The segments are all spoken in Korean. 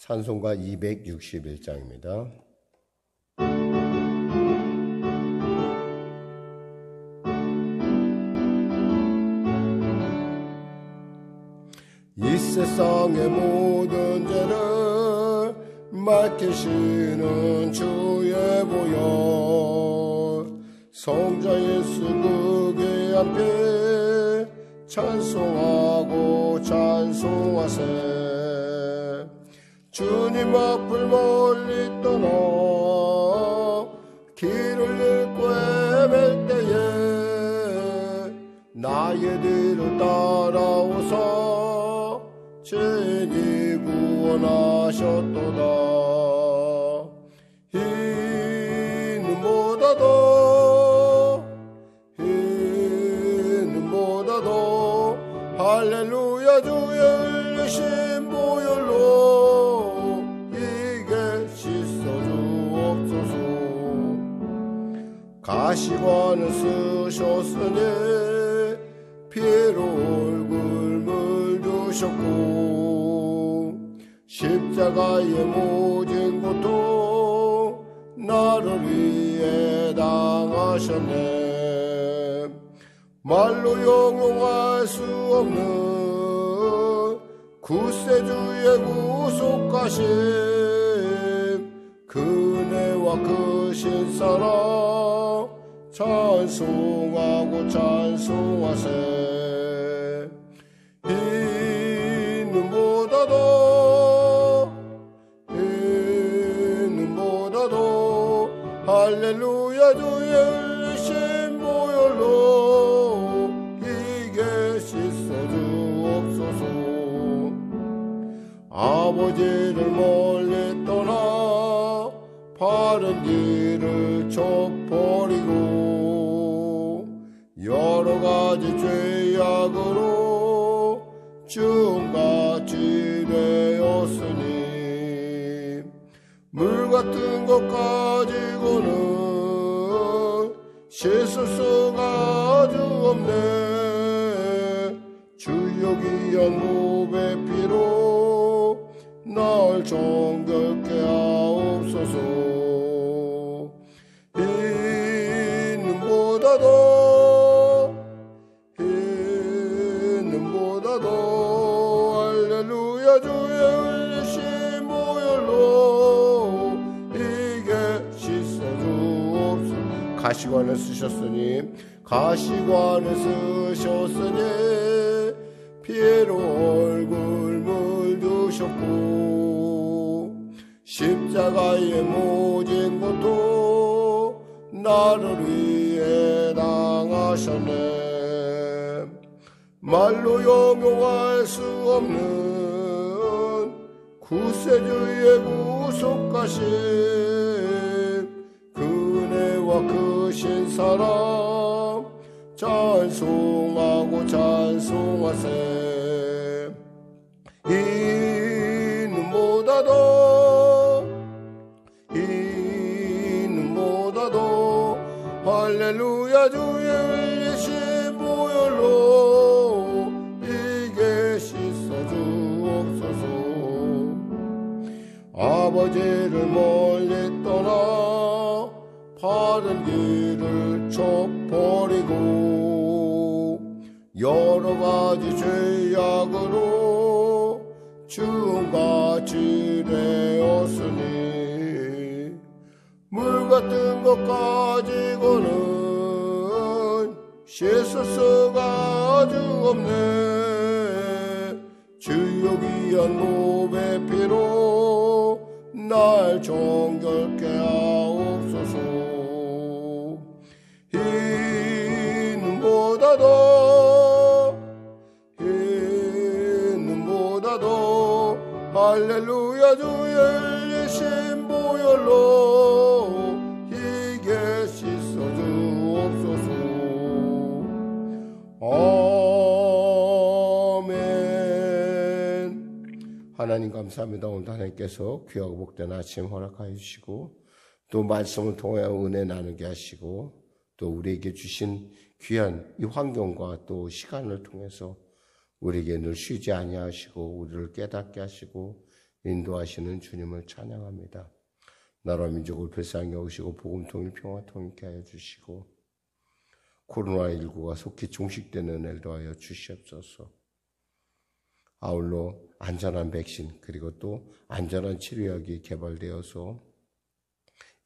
찬송가 261장입니다. 이 세상의 모든 죄를 맡기시는 주의 보혈, 성자 예수 그 귀한 피 찬송하고 찬송하세. 주님 앞을 멀리 떠나 길을 잃고 헤맬 때에 나의 뒤를 따라오사 죄인이 구원하셨도다. 이 눈보다도 할렐루야 주의 흘리신 보혈로 이게 씻어주옵소서. 가시관을 쓰셨으니 피로 얼굴 물드셨고 십자가의 모진 고통 나를 위해 당하셨네. 말로 형용할 수 없는 구세주의 구속하심, 그네와 그 신사랑 찬송하고 찬송하세. 이 눈보다도 할렐루야 주의 흘리신 보혈로 이게 씻어주옵소서. 아버지를 멀리 떠나 바른 길을 쫓버리고 여러 가지 죄악으로 죽음같이 되었으니 물 같은 것 가지고는 씻을 수가 없네. 주여 귀한 무배 피로 날 정결케 하옵소서. 이 눈보다도 할렐루야 주의 흘리신 보혈로 이게 씻어주옵소서. 가시관을 쓰셨으니 피로 얼굴 물드셨고 십자가의 모진 고통 나를 위해 당하셨네. 말로 형용할 수 없는 구세주의 구속하심, 그네와 그 신사랑 찬송하고 찬송하세. 이 눈보다도 할렐루야 주의 흘리신 보혈로 이게 씻어주옵소서. 아버지를 멀리 떠나 바른 길을 쫓버리고 여러 가지 죄악으로 죽음같이 되었으니 물 같은 것 가지고는 씻을 수가 없네. 주여 귀한 무배 피로 날 정결케 하옵소서. 이 눈보다도 할렐루야 주의 흘리신 보혈로 이게 씻어주옵소서. 아멘. 하나님 감사합니다. 오늘 하나님께서 귀하고 복된 아침 허락하여 주시고 또 말씀을 통하여 은혜 나누게 하시고 또 우리에게 주신 귀한 이 환경과 또 시간을 통해서 우리에게 늘 쉬지 아니하시고 우리를 깨닫게 하시고 인도하시는 주님을 찬양합니다. 나라 민족을 불쌍히 여기시고 복음 통일 평화 통일케 하여 주시고 코로나19가 속히 종식되는 은혜를 더하여 주시옵소서. 아울러 안전한 백신 그리고 또 안전한 치료약이 개발되어서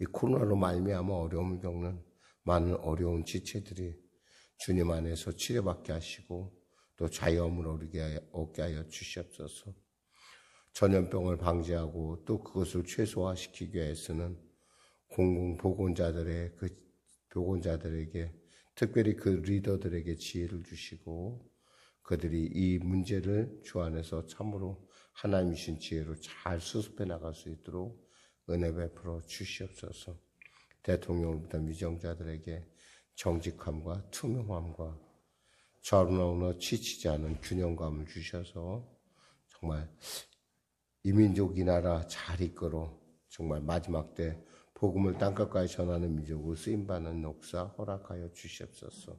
이 코로나로 말미암아 어려움을 겪는 많은 어려운 지체들이 주님 안에서 치료받게 하시고 또 자유함을 얻게 하여 주시옵소서. 전염병을 방지하고 또 그것을 최소화시키기 위해서는 공공보건자들의 보건자들에게 특별히 그 리더들에게 지혜를 주시고 그들이 이 문제를 주 안에서 참으로 하나님 주신 지혜로 잘 수습해 나갈 수 있도록 은혜 베풀어 주시옵소서. 대통령부터 위정자들에게 정직함과 투명함과 좌우나 치치지 않은 균형감을 주셔서 정말 이 민족 이 나라 잘 이끌어 정말 마지막 때 복음을 땅끝까지 전하는 민족으로 쓰임받는 역사 허락하여 주시옵소서.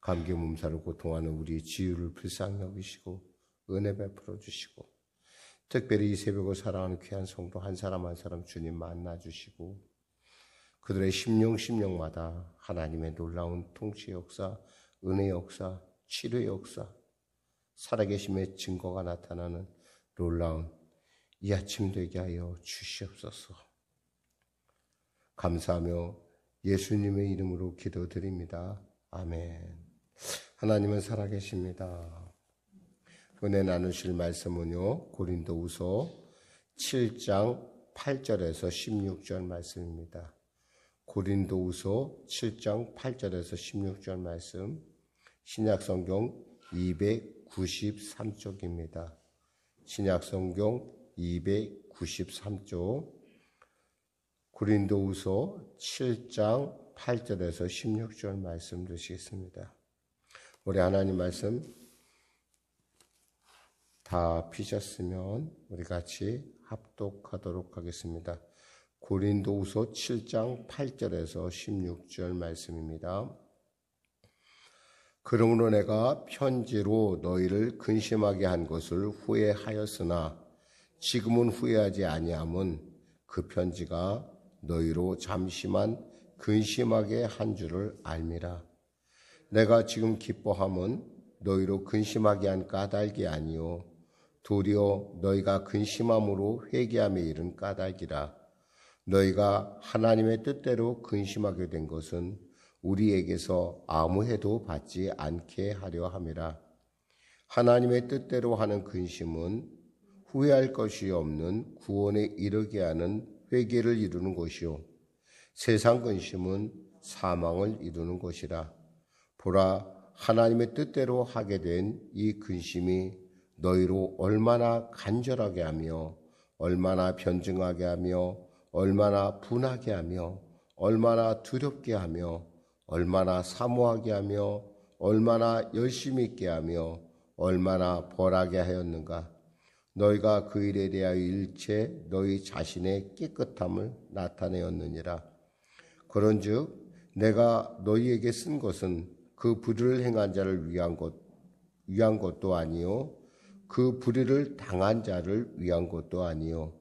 감기 몸살로 고통하는 우리의 지유를 불쌍히 여기시고 은혜 베풀어 주시고 특별히 이 새벽을 사랑하는 귀한 성도 한 사람 한 사람 주님 만나 주시고 그들의 심령마다 하나님의 놀라운 통치의 역사, 은혜의 역사, 치료의 역사, 살아계심의 증거가 나타나는 놀라운 이 아침 되게 하여 주시옵소서. 감사하며 예수님의 이름으로 기도드립니다. 아멘. 하나님은 살아계십니다. 은혜 나누실 말씀은요, 고린도후서 7장 8절에서 16절 말씀입니다. 고린도후서 7장 8절에서 16절 말씀, 신약성경 293쪽입니다. 신약성경 293쪽, 고린도후서 7장 8절에서 16절 말씀 드시겠습니다. 우리 하나님 말씀 다 피셨으면 우리 같이 합독하도록 하겠습니다. 고린도후서 7장 8절에서 16절 말씀입니다. 그러므로 내가 편지로 너희를 근심하게 한 것을 후회하였으나 지금은 후회하지 아니함은 그 편지가 너희로 잠시만 근심하게 한 줄을 알미라. 내가 지금 기뻐함은 너희로 근심하게 한 까닭이 아니요 도리어 너희가 근심함으로 회개함에 이른 까닭이라. 너희가 하나님의 뜻대로 근심하게 된 것은 우리에게서 아무 해도 받지 않게 하려 함이라. 하나님의 뜻대로 하는 근심은 후회할 것이 없는 구원에 이르게 하는 회개를 이루는 것이요 세상 근심은 사망을 이루는 것이라. 보라, 하나님의 뜻대로 하게 된 이 근심이 너희로 얼마나 간절하게 하며 얼마나 변증하게 하며 얼마나 분하게 하며 얼마나 두렵게 하며 얼마나 사모하게 하며 얼마나 열심히 있게 하며 얼마나 벌하게 하였는가. 너희가 그 일에 대하여 일체 너희 자신의 깨끗함을 나타내었느니라. 그런즉 내가 너희에게 쓴 것은 그 불의를 행한 자를 위한 것도 아니요 그 불의를 당한 자를 위한 것도 아니요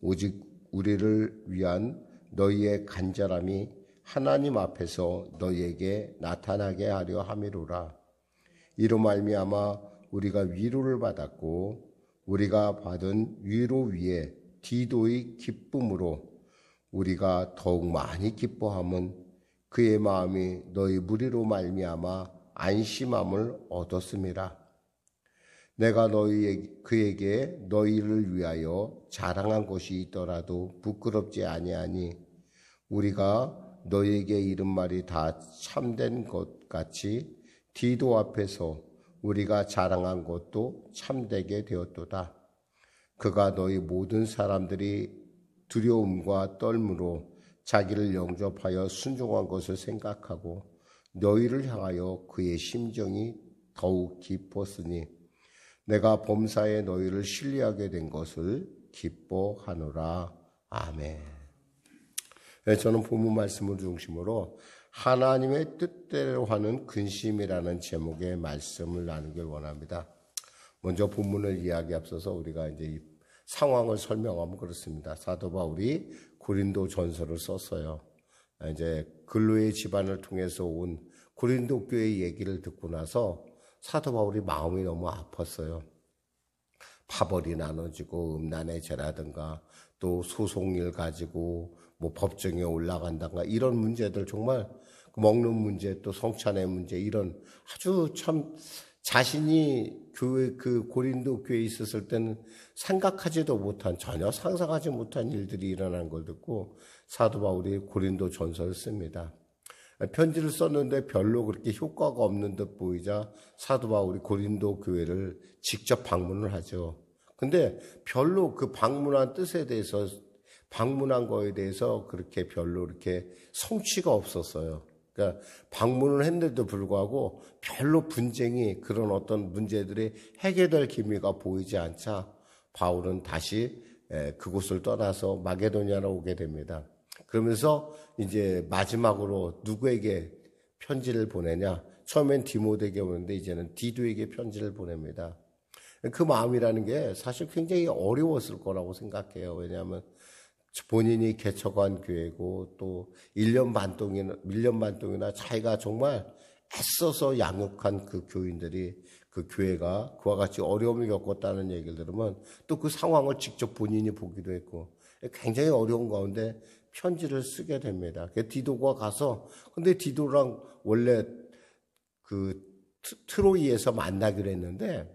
오직 우리를 위한 너희의 간절함이 하나님 앞에서 너희에게 나타나게 하려 함이로라. 이로 말미암아 우리가 위로를 받았고 우리가 받은 위로 위에 디도의 기쁨으로 우리가 더욱 많이 기뻐함은 그의 마음이 너희 무리로 말미암아 안심함을 얻었음이라. 내가 그에게 너희를 위하여 자랑한 것이 있더라도 부끄럽지 아니하니 우리가 너희에게 이른 말이 다 참된 것 같이 디도 앞에서 우리가 자랑한 것도 참되게 되었도다. 그가 너희 모든 사람들이 두려움과 떨므로 자기를 영접하여 순종한 것을 생각하고 너희를 향하여 그의 심정이 더욱 깊었으니 내가 범사에 너희를 신뢰하게 된 것을 기뻐하노라. 아멘. 저는 본문 말씀을 중심으로 하나님의 뜻대로 하는 근심이라는 제목의 말씀을 나누길 원합니다. 먼저 본문을 이야기 앞서서 우리가 이제 상황을 설명하면 그렇습니다. 사도 바울이 고린도 전서를 썼어요. 이제 근로의 집안을 통해서 온 고린도 교회의 얘기를 듣고 나서 사도 바울이 마음이 너무 아팠어요. 파벌이 나눠지고 음란의 죄라든가 또 소송일 가지고 뭐 법정에 올라간다든가 이런 문제들, 정말 먹는 문제, 또 성찬의 문제, 이런 아주 참 자신이 그 고린도 교회에 있었을 때는 생각하지도 못한, 전혀 상상하지 못한 일들이 일어난 걸 듣고 사도 바울이 고린도 전서를 씁니다. 편지를 썼는데 별로 그렇게 효과가 없는 듯 보이자 사도 바울이 고린도 교회를 직접 방문을 하죠. 근데 별로 그 방문한 뜻에 대해서, 방문한 거에 대해서 그렇게 별로 이렇게 성취가 없었어요. 그러니까 방문을 했는데도 불구하고 별로 분쟁이, 그런 어떤 문제들이 해결될 기미가 보이지 않자 바울은 다시 그곳을 떠나서 마게도냐로 오게 됩니다. 그러면서 이제 마지막으로 누구에게 편지를 보내냐? 처음엔 디모데에게 오는데 이제는 디도에게 편지를 보냅니다. 그 마음이라는 게 사실 굉장히 어려웠을 거라고 생각해요. 왜냐하면 본인이 개척한 교회고 또 1년 반 동이나 자기가 정말 애써서 양육한 그 교인들이, 그 교회가 그와 같이 어려움을 겪었다는 얘기를 들으면 또 그 상황을 직접 본인이 보기도 했고 굉장히 어려운 가운데 편지를 쓰게 됩니다. 디도가 가서, 근데 디도랑 원래 그 트로이에서 만나기로 했는데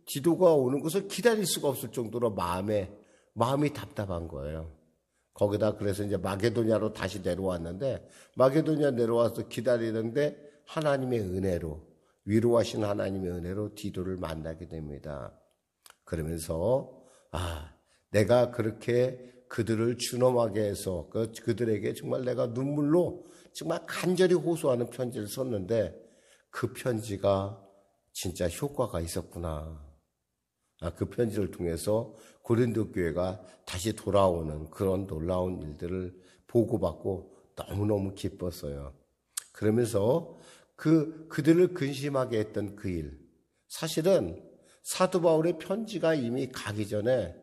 디도가 오는 것을 기다릴 수가 없을 정도로 마음이 답답한 거예요. 거기다 그래서 이제 마게도냐로 다시 내려왔는데, 마게도냐 내려와서 기다리는데 하나님의 은혜로, 위로하신 하나님의 은혜로 디도를 만나게 됩니다. 그러면서 내가 그렇게 그들을 준엄하게 해서 그들에게 정말 내가 눈물로 정말 간절히 호소하는 편지를 썼는데 그 편지가 진짜 효과가 있었구나. 그 편지를 통해서 고린도 교회가 다시 돌아오는 그런 놀라운 일들을 보고받고 너무너무 기뻤어요. 그러면서 그들을 근심하게 했던 그 일, 사실은 사도 바울의 편지가 이미 가기 전에,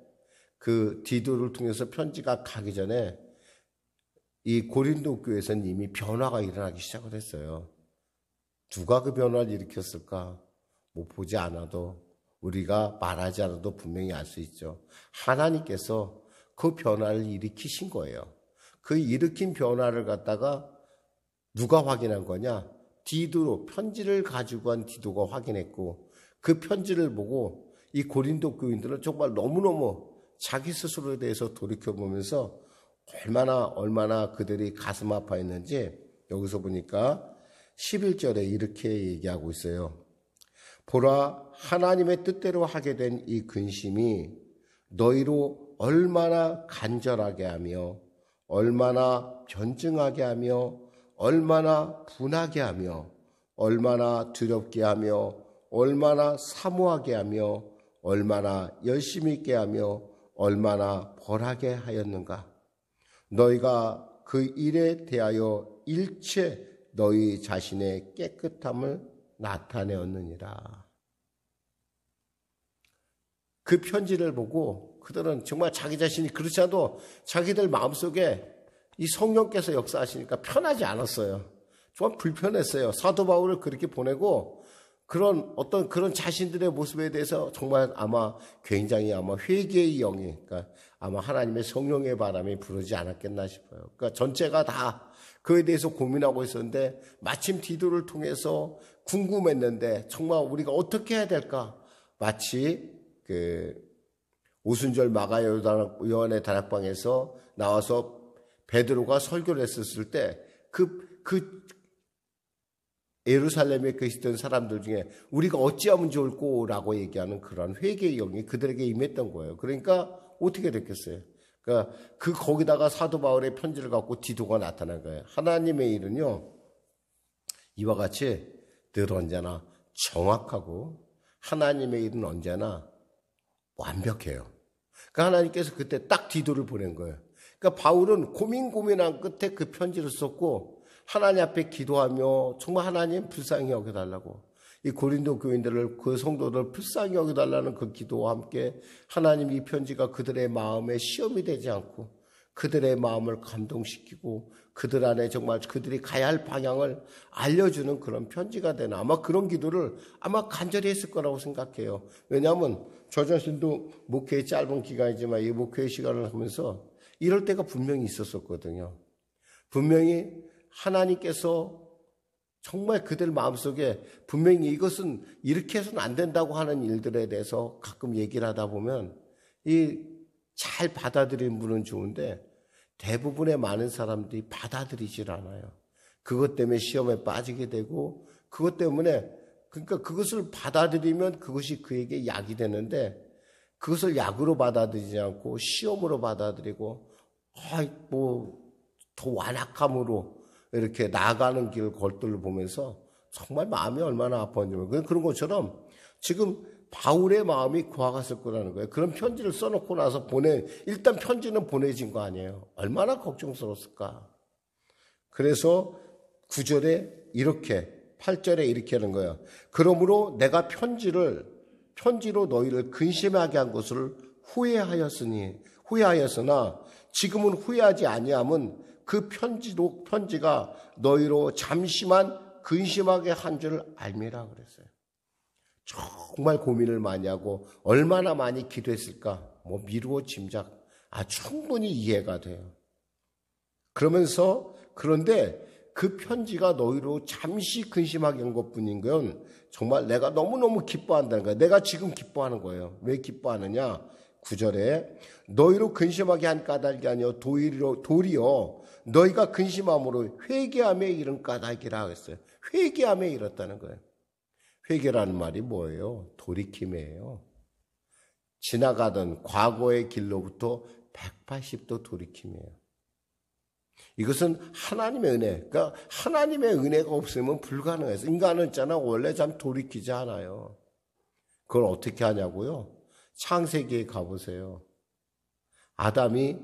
그 디도를 통해서 편지가 가기 전에 이 고린도 교회에서는 이미 변화가 일어나기 시작을 했어요. 누가 그 변화를 일으켰을까? 뭐 보지 않아도, 우리가 말하지 않아도 분명히 알 수 있죠. 하나님께서 그 변화를 일으키신 거예요. 그 일으킨 변화를 갖다가 누가 확인한 거냐? 디도로, 편지를 가지고 간 디도가 확인했고, 그 편지를 보고 이 고린도 교인들은 정말 너무너무 자기 스스로에 대해서 돌이켜보면서 얼마나 그들이 가슴 아파했는지 여기서 보니까 11절에 이렇게 얘기하고 있어요. 보라, 하나님의 뜻대로 하게 된 이 근심이 너희로 얼마나 간절하게 하며 얼마나 변증하게 하며 얼마나 분하게 하며 얼마나 두렵게 하며 얼마나 사모하게 하며 얼마나 열심히 있게 하며 얼마나 벌하게 하였는가. 너희가 그 일에 대하여 일체 너희 자신의 깨끗함을 나타내었느니라. 그 편지를 보고 그들은 정말 자기 자신이, 그렇지 않아도 자기들 마음속에 이 성령께서 역사하시니까 편하지 않았어요. 정말 불편했어요. 사도 바울을 그렇게 보내고 그런 자신들의 모습에 대해서 정말 굉장히 회개의 영이, 그러니까 아마 하나님의 성령의 바람이 부르지 않았겠나 싶어요. 그러니까 전체가 다 그에 대해서 고민하고 있었는데 마침 디도를 통해서 궁금했는데 정말 우리가 어떻게 해야 될까? 마치 오순절 마가 요한의 다락방에서 나와서 베드로가 설교를 했었을 때 예루살렘에 계시던 사람들 중에 우리가 어찌하면 좋을꼬라고 얘기하는 그런 회개의 영이 그들에게 임했던 거예요. 그러니까 어떻게 됐겠어요? 그러니까 거기다가 사도 바울의 편지를 갖고 디도가 나타난 거예요. 하나님의 일은요, 이와 같이 늘 언제나 정확하고 하나님의 일은 언제나 완벽해요. 그러니까 하나님께서 그때 딱 디도를 보낸 거예요. 그러니까 바울은 고민한 끝에 그 편지를 썼고 하나님 앞에 기도하며 정말 하나님 불쌍히 여겨달라고, 이 고린도 교인들을, 그 성도들을 불쌍히 여겨달라는 그 기도와 함께 하나님 이 편지가 그들의 마음에 시험이 되지 않고 그들의 마음을 감동시키고 그들 안에 정말 그들이 가야 할 방향을 알려주는 그런 편지가 되는, 아마 그런 기도를 아마 간절히 했을 거라고 생각해요. 왜냐하면 저 자신도 목회의 짧은 기간이지만 이 목회의 시간을 하면서 이럴 때가 분명히 있었거든요. 분명히 하나님께서 정말 그들 마음속에 분명히 이것은 이렇게 해서는 안 된다고 하는 일들에 대해서 가끔 얘기를 하다 보면 잘 받아들이는 분은 좋은데 대부분의 많은 사람들이 받아들이질 않아요. 그것 때문에 시험에 빠지게 되고 그것 때문에, 그러니까 그것을 받아들이면 그것이 그에게 약이 되는데 그것을 약으로 받아들이지 않고 시험으로 받아들이고 더 완악함으로 이렇게 나아가는 길 걸들을 보면서 정말 마음이 얼마나 아팠냐면, 그런 것처럼 지금 바울의 마음이 그와 같을 거라는 거예요. 그런 편지를 써놓고 나서 일단 편지는 보내진 거 아니에요. 얼마나 걱정스러웠을까. 그래서 9절에 이렇게, 8절에 이렇게 하는 거예요. 그러므로 내가 편지로 너희를 근심하게 한 것을 후회하였으나 지금은 후회하지 아니함은 그 편지가 너희로 잠시만 근심하게 한 줄 알미라 그랬어요. 정말 고민을 많이 하고 얼마나 많이 기도했을까 미루어 짐작, 충분히 이해가 돼요. 그런데 그 편지가 너희로 잠시 근심하게 한 것뿐인 건 정말 내가 너무너무 기뻐한다는 거예요. 내가 지금 기뻐하는 거예요. 왜 기뻐하느냐? 9절에 너희로 근심하게 한 까닭이 아니요 도리어 너희가 근심함으로 회개함에 이른 까닭이라 했어요. 회개함에 이르렀다는 거예요. 회개라는 말이 뭐예요? 돌이킴이에요. 지나가던 과거의 길로부터 180도 돌이킴이에요. 이것은 하나님의 은혜, 그러니까 하나님의 은혜가 없으면 불가능해서, 인간은 있잖아 원래 참 돌이키지 않아요. 그걸 어떻게 하냐고요? 창세기에 가보세요. 아담이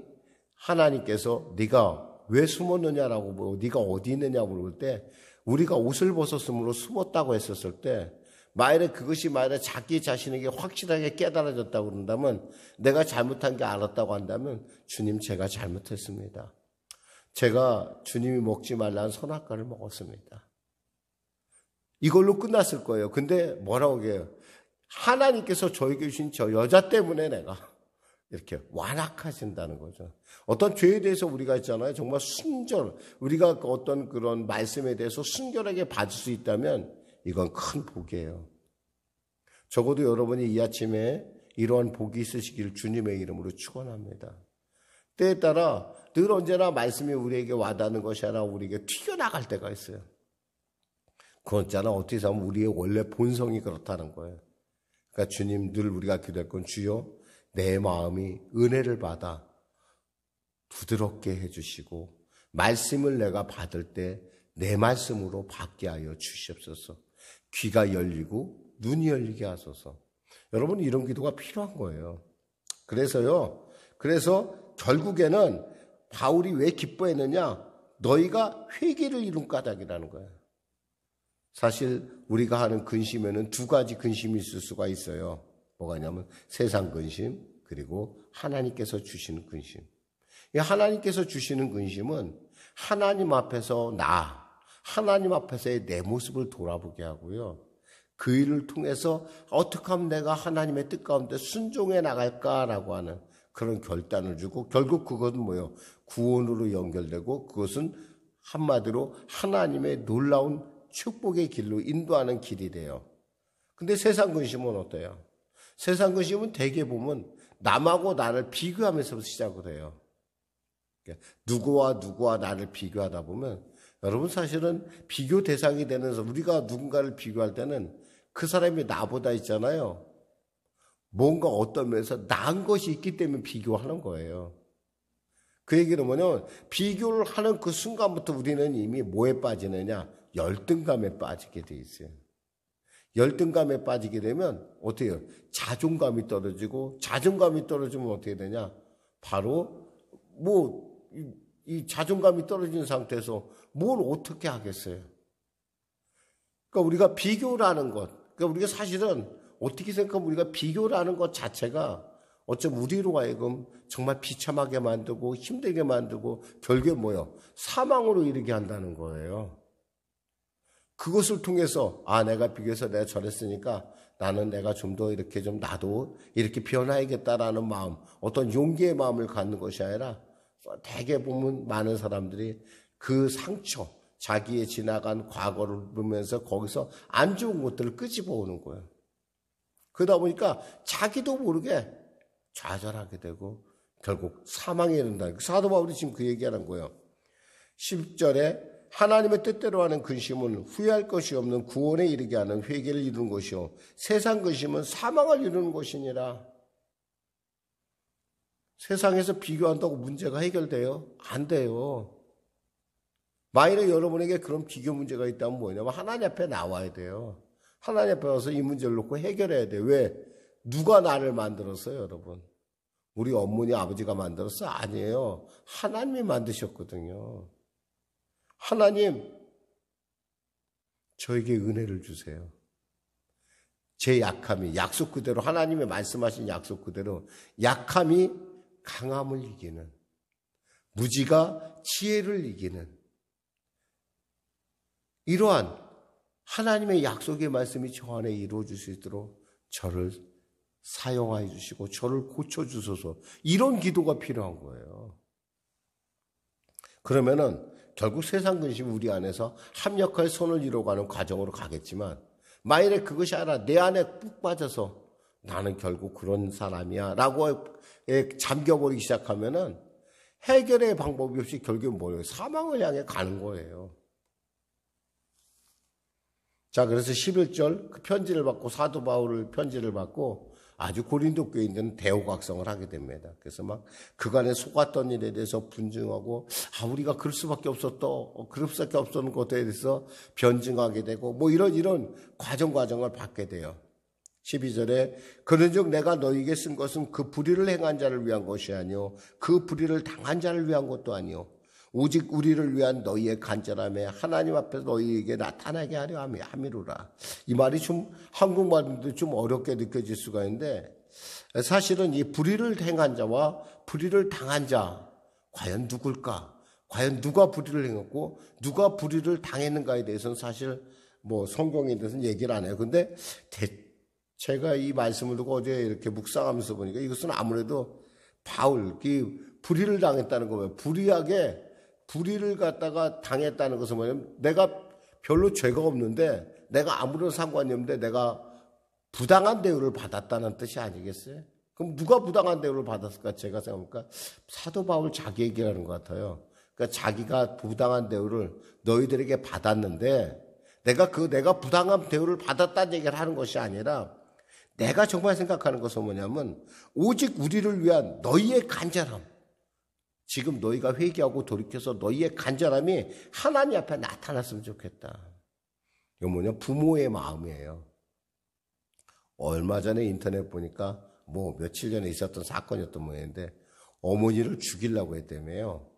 하나님께서 네가 왜 숨었느냐라고 물고 네가 어디 있느냐고 물을 때 우리가 옷을 벗었으므로 숨었다고 했었을 때 그것이 자기 자신에게 확실하게 깨달아졌다고 그런다면, 내가 잘못한 게 알았다고 한다면 주님 제가 잘못했습니다. 제가 주님이 먹지 말라는 선악과를 먹었습니다. 이걸로 끝났을 거예요. 근데 뭐라고 해요? 하나님께서 저에게 주신 저 여자 때문에 내가 이렇게 완악하신다는 거죠. 어떤 죄에 대해서 우리가 있잖아요. 정말 우리가 어떤 그런 말씀에 대해서 순결하게 받을 수 있다면 이건 큰 복이에요. 적어도 여러분이 이 아침에 이러한 복이 있으시길 주님의 이름으로 축원합니다. 때에 따라 늘 언제나 말씀이 우리에게 와닿는 것이 아니라 우리에게 튀어나갈 때가 있어요. 그건 있잖아 어떻게 보면 우리의 원래 본성이 그렇다는 거예요. 그러니까 주님 늘 우리가 기도할 건 주여 내 마음이 은혜를 받아 부드럽게 해주시고 말씀을 내가 받을 때 내 말씀으로 받게 하여 주시옵소서. 귀가 열리고 눈이 열리게 하소서. 여러분 이런 기도가 필요한 거예요. 그래서 결국에는 바울이 왜 기뻐했느냐? 너희가 회개를 이룬 까닭이라는 거예요. 사실 우리가 하는 근심에는 두 가지 근심이 있을 수가 있어요. 뭐가냐면 세상 근심 그리고 하나님께서 주시는 근심. 이 하나님께서 주시는 근심은 하나님 앞에서 하나님 앞에서의 내 모습을 돌아보게 하고요. 그 일을 통해서 어떻게 하면 내가 하나님의 뜻 가운데 순종해 나갈까라고 하는 그런 결단을 주고, 결국 그것은 뭐예요? 구원으로 연결되고 그것은 한마디로 하나님의 놀라운 축복의 길로 인도하는 길이 돼요. 근데 세상 근심은 어때요? 세상 근심은 대개 보면 남하고 나를 비교하면서 시작을 해요. 누구와 나를 비교하다 보면 여러분 사실은 비교 대상이 되면서 우리가 누군가를 비교할 때는 그 사람이 나보다 있잖아요. 뭔가 어떤 면에서 나은 것이 있기 때문에 비교하는 거예요. 그 얘기는 뭐냐면 비교를 하는 그 순간부터 우리는 이미 뭐에 빠지느냐? 열등감에 빠지게 돼 있어요. 열등감에 빠지게 되면 어떻게 해요? 자존감이 떨어지고 자존감이 떨어지면 어떻게 되냐? 바로 이 자존감이 떨어진 상태에서 뭘 어떻게 하겠어요? 그러니까 우리가 비교라는 것, 그러니까 우리가 사실은 어떻게 생각하면 우리가 비교라는 것 자체가 어쩜 우리로 하여금 정말 비참하게 만들고 힘들게 만들고 결국에 뭐예요? 사망으로 이르게 한다는 거예요. 그것을 통해서 내가 비교해서 내가 저랬으니까 나는 내가 좀 더 이렇게 좀 나도 이렇게 변화해야겠다라는 마음, 어떤 용기의 마음을 갖는 것이 아니라 대개 보면 많은 사람들이 그 상처, 자기의 지나간 과거를 보면서 거기서 안 좋은 것들을 끄집어 오는 거예요. 그러다 보니까 자기도 모르게 좌절하게 되고 결국 사망에 이른다. 사도 바울이 지금 그 얘기하는 거예요. 10절에 하나님의 뜻대로 하는 근심은 후회할 것이 없는 구원에 이르게 하는 회개를 이루는 것이요 세상 근심은 사망을 이루는 것이니라. 세상에서 비교한다고 문제가 해결돼요? 안 돼요. 만일에 여러분에게 그런 비교 문제가 있다면 뭐냐면 하나님 앞에 나와야 돼요. 하나님 앞에 와서 이 문제를 놓고 해결해야 돼요. 왜? 누가 나를 만들었어요, 여러분? 우리 어머니, 아버지가 만들었어? 아니에요. 하나님이 만드셨거든요. 하나님, 저에게 은혜를 주세요. 제 약함이, 약속 그대로, 하나님의 말씀하신 약속 그대로 약함이 강함을 이기는, 무지가 지혜를 이기는 이러한 하나님의 약속의 말씀이 저 안에 이루어질 수 있도록 저를 사용하여 주시고 저를 고쳐주소서, 이런 기도가 필요한 거예요. 그러면은 결국 세상 근심이 우리 안에서 합력할 손을 이뤄가는 과정으로 가겠지만 만일에 그것이 아니라 내 안에 푹 빠져서 나는 결국 그런 사람이야 라고 잠겨버리기 시작하면은 해결의 방법이 없이 결국은 뭐예요? 사망을 향해 가는 거예요. 자, 그래서 11절 그 편지를 받고 사도 바울 편지를 받고 아주 고린도 교인들은 대우각성을 하게 됩니다. 그래서 막 그간에 속았던 일에 대해서 분증하고 우리가 그럴 수밖에 없었던 것에 대해서 변증하게 되고 뭐 이런 과정을 받게 돼요. 12절에 그런즉 내가 너희에게 쓴 것은 그 불의를 행한 자를 위한 것이 아니요 그 불의를 당한 자를 위한 것도 아니요 오직 우리를 위한 너희의 간절함에 하나님 앞에서 너희에게 나타나게 하려 함이로라. 이 말이 좀 한국말인데 좀 어렵게 느껴질 수가 있는데 사실은 이 불의를 행한 자와 불의를 당한 자 과연 누굴까? 과연 누가 불의를 행했고 누가 불의를 당했는가에 대해서는 사실 뭐 성경에 대해서는 얘기를 안 해요. 근데 제가 이 말씀을 듣고 어제 이렇게 묵상하면서 보니까 이것은 아무래도 바울이 불의를 당했다는 거예요. 불의를 갖다가 당했다는 것은 뭐냐면 내가 별로 죄가 없는데 내가 아무런 상관이 없는데 내가 부당한 대우를 받았다는 뜻이 아니겠어요? 그럼 누가 부당한 대우를 받았을까? 제가 생각하니까 사도 바울 자기 얘기라는 것 같아요. 그러니까 자기가 부당한 대우를 너희들에게 받았는데 내가 부당한 대우를 받았다는 얘기를 하는 것이 아니라 내가 정말 생각하는 것은 뭐냐면 오직 우리를 위한 너희의 간절함, 지금 너희가 회개하고 돌이켜서 너희의 간절함이 하나님 앞에 나타났으면 좋겠다. 이거 뭐냐? 부모의 마음이에요. 얼마 전에 인터넷 보니까 뭐 며칠 전에 있었던 사건이었던 모양인데 어머니를 죽이려고 했다며요.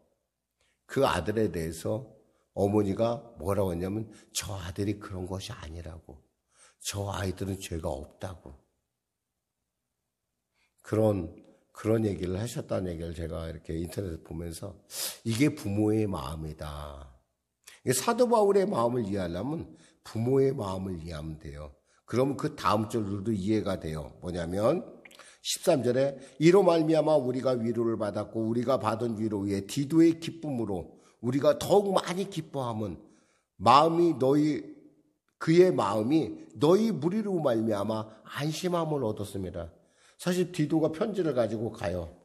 그 아들에 대해서 어머니가 뭐라고 했냐면 저 아들이 그런 것이 아니라고. 저 아이들은 죄가 없다고. 그런 얘기를 하셨다는 얘기를 제가 이렇게 인터넷에 보면서 이게 부모의 마음이다. 사도 바울의 마음을 이해하려면 부모의 마음을 이해하면 돼요. 그러면 그 다음 절들도 이해가 돼요. 뭐냐면 13절에 이로 말미암아 우리가 위로를 받았고 우리가 받은 위로 위에 디도의 기쁨으로 우리가 더욱 많이 기뻐함은 그의 마음이 너희 무리로 말미암아 안심함을 얻었습니다. 사실 디도가 편지를 가지고 가요.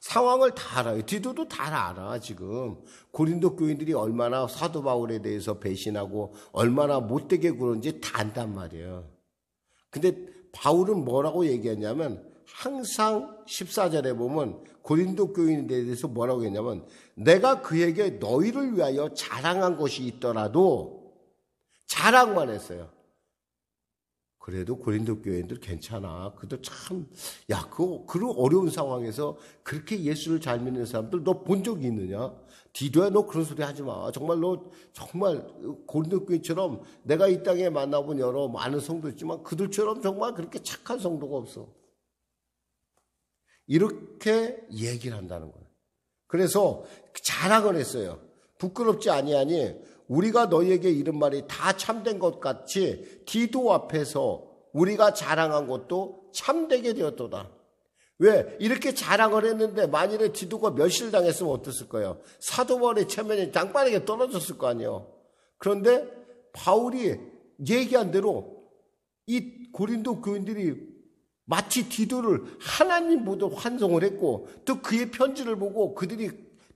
상황을 다 알아요. 디도도 다 알아. 지금 고린도 교인들이 얼마나 사도 바울에 대해서 배신하고 얼마나 못되게 굴었는지 다 안단 말이에요. 근데 바울은 뭐라고 얘기했냐면 항상 14절에 보면 고린도 교인에 대해서 뭐라고 했냐면 내가 그에게 너희를 위하여 자랑한 것이 있더라도 자랑만 했어요. 그래도 고린도 교회인들 괜찮아. 그들 참, 야, 그런 어려운 상황에서 그렇게 예수를 잘 믿는 사람들 너 본 적이 있느냐? 디도야, 너 그런 소리 하지 마. 정말 너, 정말 고린도 교회처럼 내가 이 땅에 만나본 여러 많은 성도 있지만 그들처럼 정말 그렇게 착한 성도가 없어. 이렇게 얘기를 한다는 거예요. 그래서 자랑을 했어요. 부끄럽지 아니하니 우리가 너희에게 이른 말이 다 참된 것 같이 디도 앞에서 우리가 자랑한 것도 참되게 되었도다. 왜? 이렇게 자랑을 했는데 만일에 디도가 멸실당했으면 어땠을 거예요? 사도 바울의 체면이 땅바닥에 떨어졌을 거 아니에요. 그런데 바울이 얘기한 대로 이 고린도 교인들이 마치 디도를 하나님보다 환송을 했고 또 그의 편지를 보고 그들이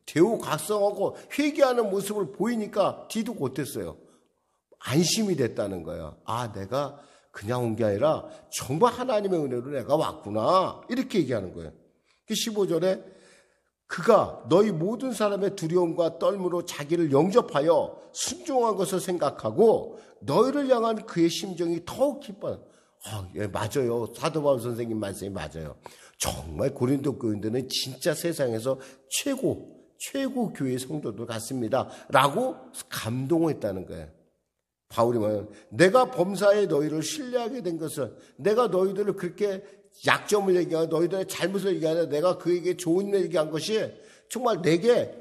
대우각성하고 회개하는 모습을 보이니까 디도가 어땠어요? 안심이 됐다는 거예요. 아, 내가 그냥 온 게 아니라 정말 하나님의 은혜로 내가 왔구나. 이렇게 얘기하는 거예요. 15절에 그가 너희 모든 사람의 두려움과 떨므로 자기를 영접하여 순종한 것을 생각하고 너희를 향한 그의 심정이 더욱 기뻐요. 예, 맞아요. 사도 바울 선생님 말씀이 맞아요. 정말 고린도 교인들은 진짜 세상에서 최고 교회 성도들 같습니다. 라고 감동했다는 거예요. 바울이 뭐예요? 내가 범사에 너희를 신뢰하게 된 것은 내가 너희들을 그렇게 약점을 얘기하고 너희들의 잘못을 얘기하는데 내가 그에게 좋은 일 얘기한 것이 정말 내게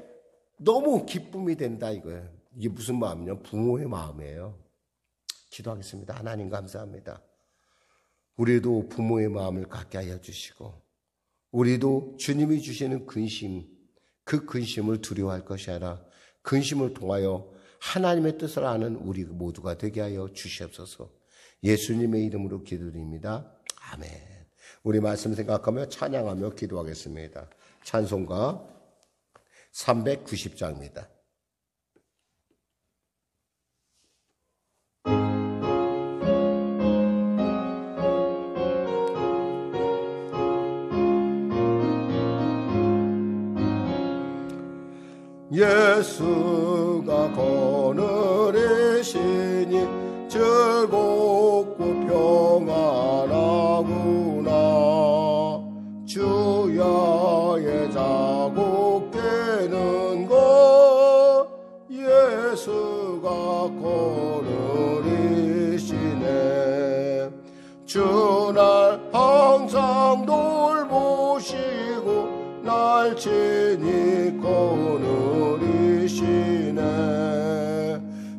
너무 기쁨이 된다 이거예요. 이게 무슨 마음이냐? 부모의 마음이에요. 기도하겠습니다. 하나님 감사합니다. 우리도 부모의 마음을 갖게 하여 주시고 우리도 주님이 주시는 근심, 그 근심을 두려워할 것이 아니라 근심을 통하여 하나님의 뜻을 아는 우리 모두가 되게 하여 주시옵소서. 예수님의 이름으로 기도드립니다. 아멘. 우리 말씀 생각하며 찬양하며 기도하겠습니다. 찬송가 390장입니다. 예수가 거느리시니 즐겁고 평안하구나. 주야의 자국 깨는 것 예수가 거느리시네. 주날 항상 돌보시고 날 친히 거느리시네.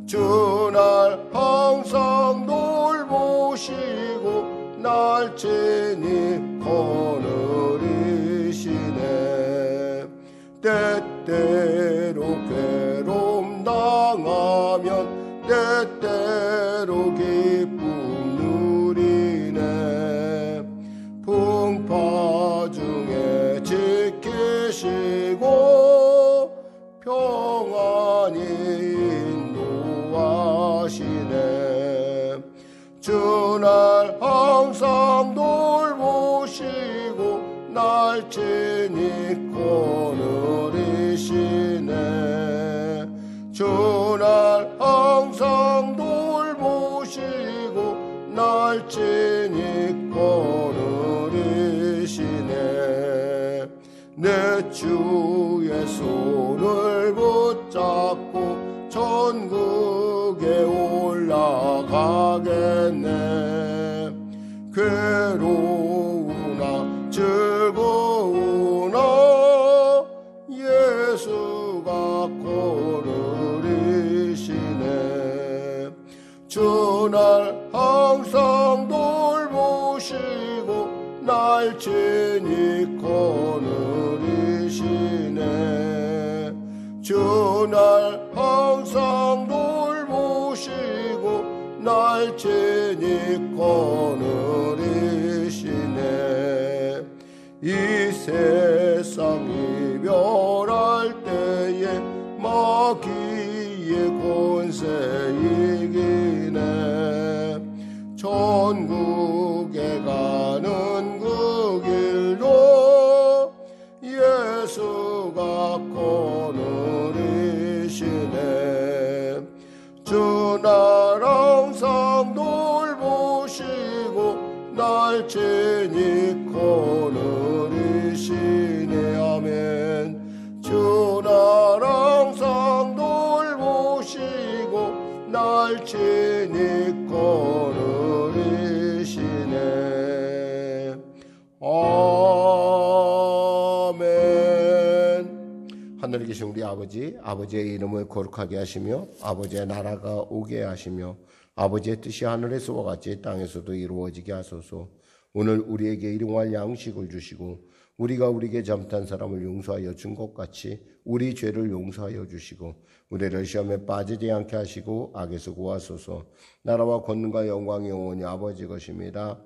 주날 항상 돌보시고 날 친히 거느리시네. 때때로 괴로움 당하면 때때로 기쁨 누리네. 풍파 중에 지키시고 평안히 인도하시네. 주날 항상 돌보시고 날 친히 거느리시네. 주날 항상 돌보시고 날 친히 거느리시네. 내 주의 손을 붙잡고 천국에 올라가겠네. 괴로우나 즐거우나 예수가 거느리시네. 주날 항상 돌보시고 날 친히 거느리시네. 주날 항상 돌보시고 날 친히 거느리시네. 이 세상 이별할 때에 마귀의 권세 이기네. 천국에 가는 그 길도 예수가 거느리시네. 주날 항상 돌보시고 하늘에 계신 우리 아버지, 아버지의 이름을 거룩하게 하시며 아버지의 나라가 오게 하시며 아버지의 뜻이 하늘에서와 같이 땅에서도 이루어지게 하소서. 오늘 우리에게 일용할 양식을 주시고 우리가 우리에게 잘못한 사람을 용서하여 준 것 같이 우리 죄를 용서하여 주시고 우리를 시험에 빠지지 않게 하시고 악에서 구하소서. 나라와 권능과 영광이 영원히 아버지 것입니다.